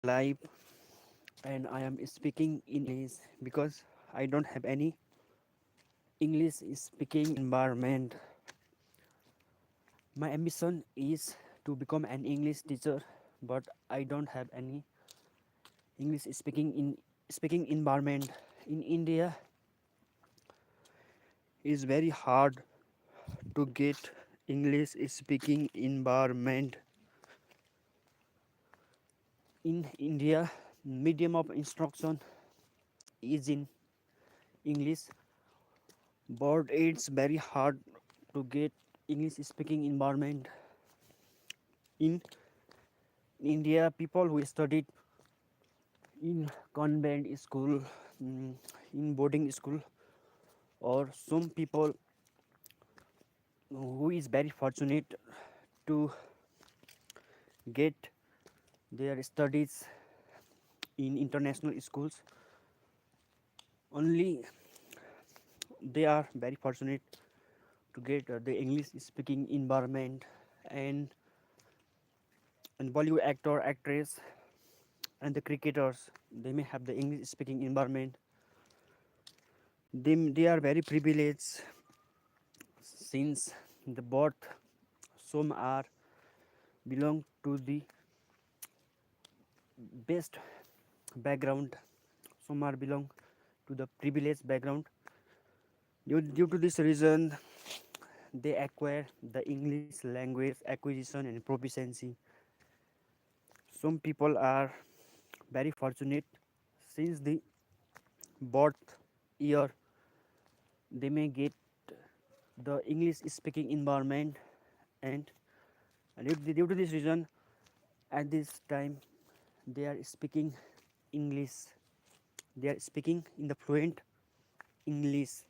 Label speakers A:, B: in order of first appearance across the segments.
A: live and I am speaking in English because I don't have any English speaking environment. My ambition is to become an English teacher, but I don't have any English speaking environment. In India, it's very hard to get English speaking environment. In India, medium of instruction is in English, but it's very hard to get English speaking environment. In India, people who studied in convent school, in boarding school, or some people who is very fortunate to get their studies in international schools, only they are very fortunate to get the English speaking environment. and and Bollywood actor actress and the cricketers, they may have the English speaking environment. They are very privileged since the birth. Some are belong to the best background, some are belong to the privileged background. Due to this reason, they acquire the English language acquisition and proficiency. Some people are very fortunate since the birth year, they may get the English speaking environment. And due to this reason, at this time, they are speaking English, they are speaking in the fluent English.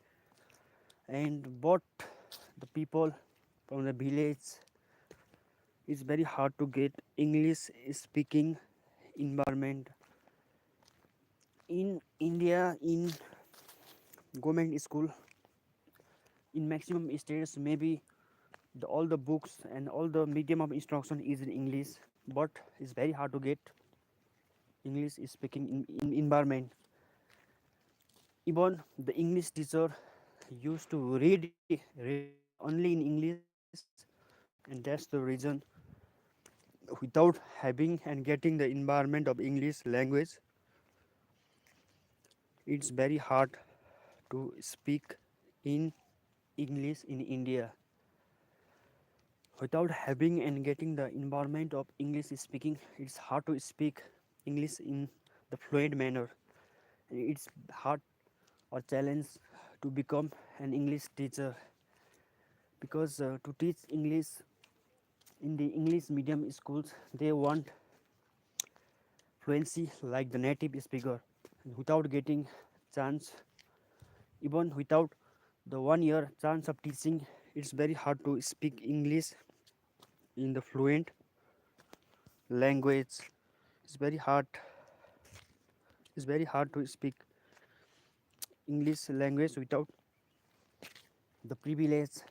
A: And but the people from the village, it's very hard to get English speaking environment. In India, in government school, in maximum states, maybe all the books and all the medium of instruction is in English, but it's very hard to get English speaking in environment. Even the English teacher used to read only in English, and that's the reason, without having and getting the environment of English language, it's very hard to speak in English in India. Without having and getting the environment of English speaking, it's hard to speak English in the fluent manner. It's hard or challenge to become an English teacher, because to teach English in the English medium schools, they want fluency like the native speaker. Without getting chance, even without the 1 year chance of teaching, it's very hard to speak English in the fluent language. It's very hard. It's very hard to speak English language without the privilege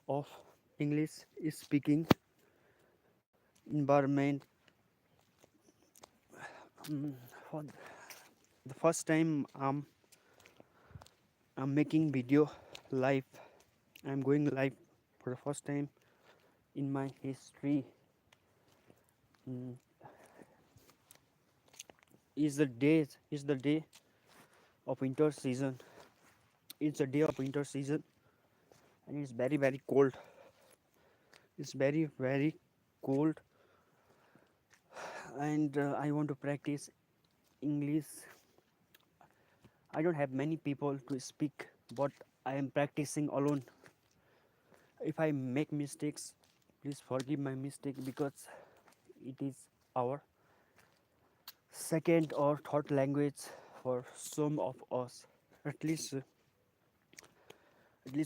A: of English speaking environment. For the first time, I'm making video live. I'm going live for the first time in my history. Mm, is the day of winter season. It's a day of winter season, and it's very cold. It's very cold, and I want to practice English. I don't have many people to speak, but I am practicing alone. If I make mistakes, please forgive my mistake, because it is our second or third language for some of us. At least,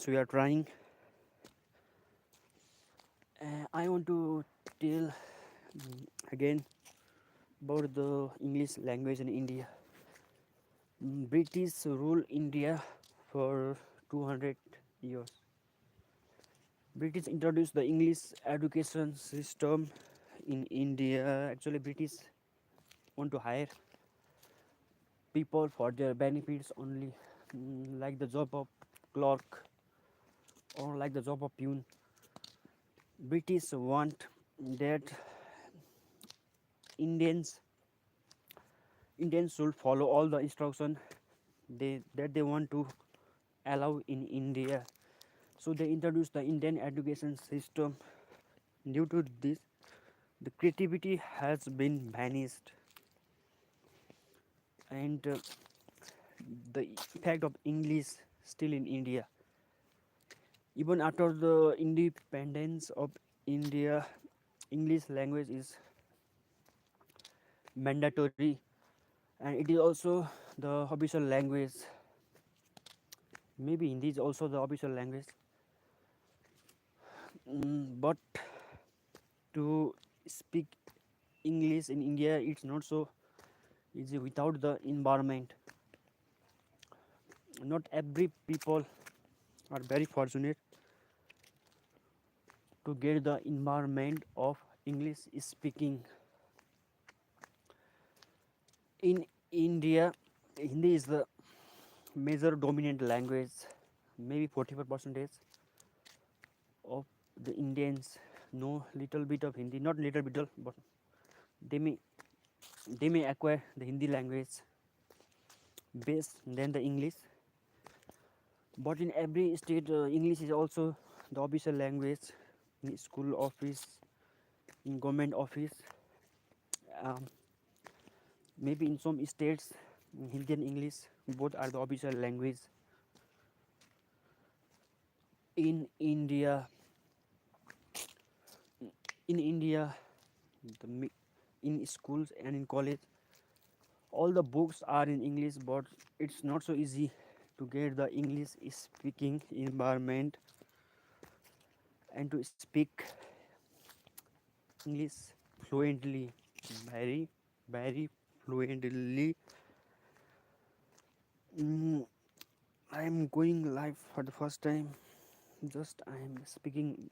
A: we are trying. I want to tell again about the English language in India. British ruled India for 200 years. British introduced the English education system in India. Actually, British want to hire people for their benefits only, like the job of clerk or like the job of peon. British want that Indians Indians should follow all the instruction they want to allow in India. So they introduced the Indian education system. Due to this, the creativity has been vanished, and the effect of English still in India. Even after the independence of India, English language is mandatory, and it is also the official language. Maybe Hindi is also the official language, but to speak English in India, it's not so easy without the environment. Not every people are very fortunate to get the environment of English speaking. In India, Hindi is the major dominant language. Maybe 44% of the Indians know little bit of Hindi, not little bit, but they may they may acquire the Hindi language best than the English. But in every state, English is also the official language in school office, in government office. Um, Maybe in some states, Hindi and English both are the official language. In India, in India, the, in schools and in college, all the books are in English, but it's not so easy to get the English speaking environment and to speak English fluently, very, very fluently. Mm, I am going live for the first time. Just I am speaking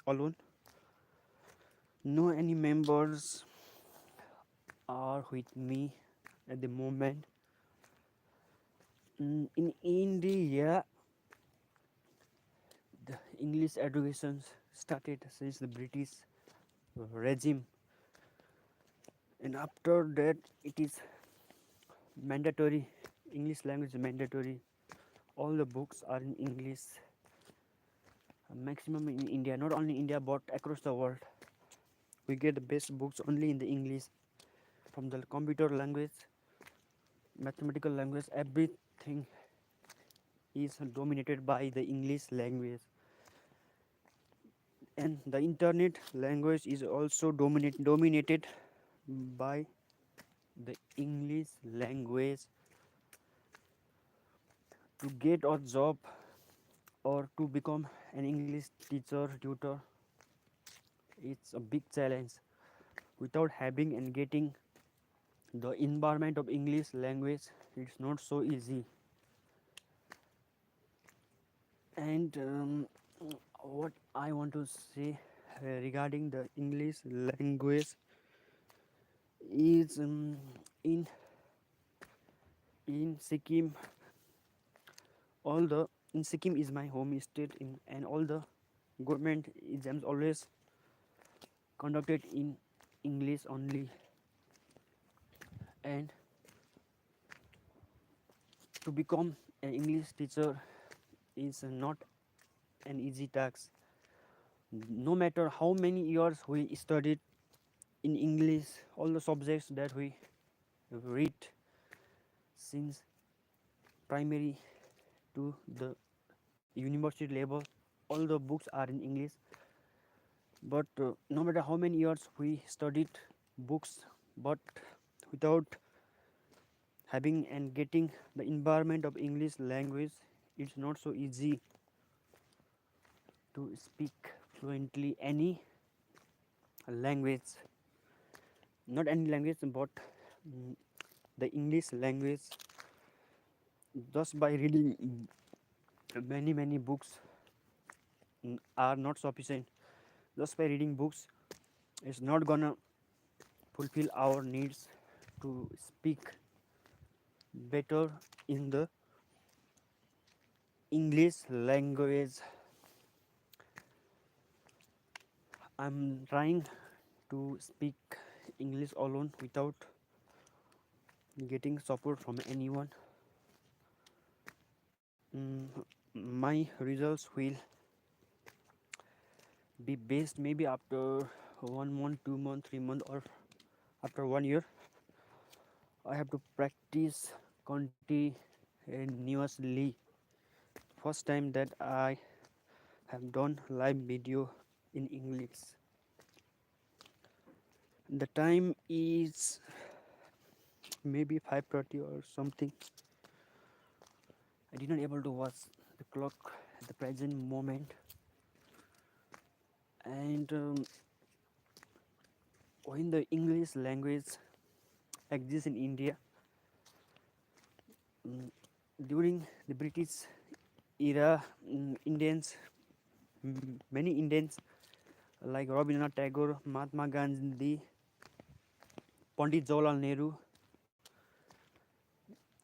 A: alone. No any members are with me at the moment. In India, the English education started since the British regime, and after that it is mandatory. English language is mandatory. All the books are in English. Maximum in India, not only India but across the world. We get the best books only in the English, from the computer language, mathematical language. Everything is dominated by the English language, and the internet language is also dominated by the English language. To get a job or to become an English teacher, tutor, it's a big challenge. Without having and getting the environment of English language, it's not so easy. And what I want to say regarding the English language is, in in Sikkim, all the in Sikkim is my home state, and all the government exams always conducted in English only, and to become an English teacher is not an easy task. No matter how many years we studied in English, all the subjects that we read since primary to the university level, all the books are in English. But no matter how many years we studied books, but without having and getting the environment of English language, it's not so easy to speak fluently any language. Not any language, but mm, the English language. Just by reading many books are not sufficient. Just by reading books, it's not gonna fulfill our needs to speak better in the English language. I'm trying to speak English alone without getting support from anyone. My results will be based maybe after 1 month, 2 month, 3 month, or after 1 year. I have to practice continuously. First time that I have done live video in English. The time is maybe 5:30 or something. I did not able to watch the clock at the present moment, and when the English language exists in India, mm, during the British era, Indians, many Indians like Rabindranath Tagore, Mahatma Gandhi, Pandit Jawaharlal Nehru,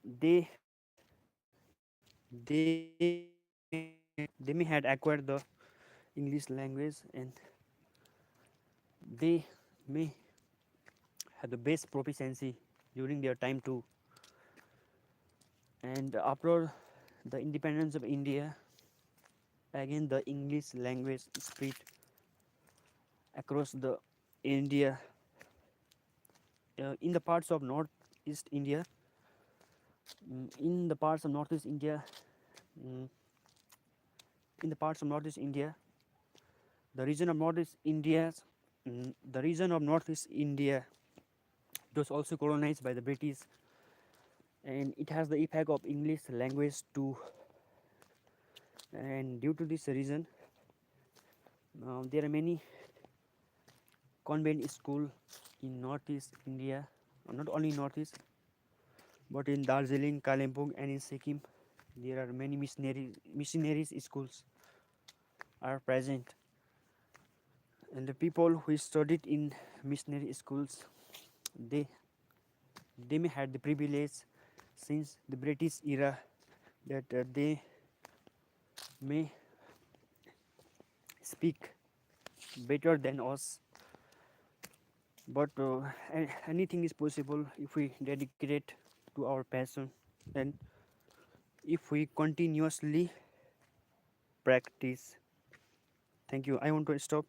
A: they they they may had acquired the English language, and they may have the best proficiency during their time too. And after the independence of India, again the English language spread across the India. In the parts of northeast India, in the parts of northeast India, mm, in the parts of northeast India, the region of northeast India, the region of northeast India, it was also colonized by the British, and it has the effect of English language too. And due to this reason, there are many convent school in northeast India, not only northeast, but in Darjeeling, Kalimpong, and in Sikkim. There are many missionaries schools are present, and the people who studied in missionary schools, they they may had the privilege since the British era that they may speak better than us. But anything is possible if we dedicate to our passion, and if we continuously practice. Thank you. I want to stop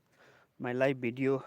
A: my live video.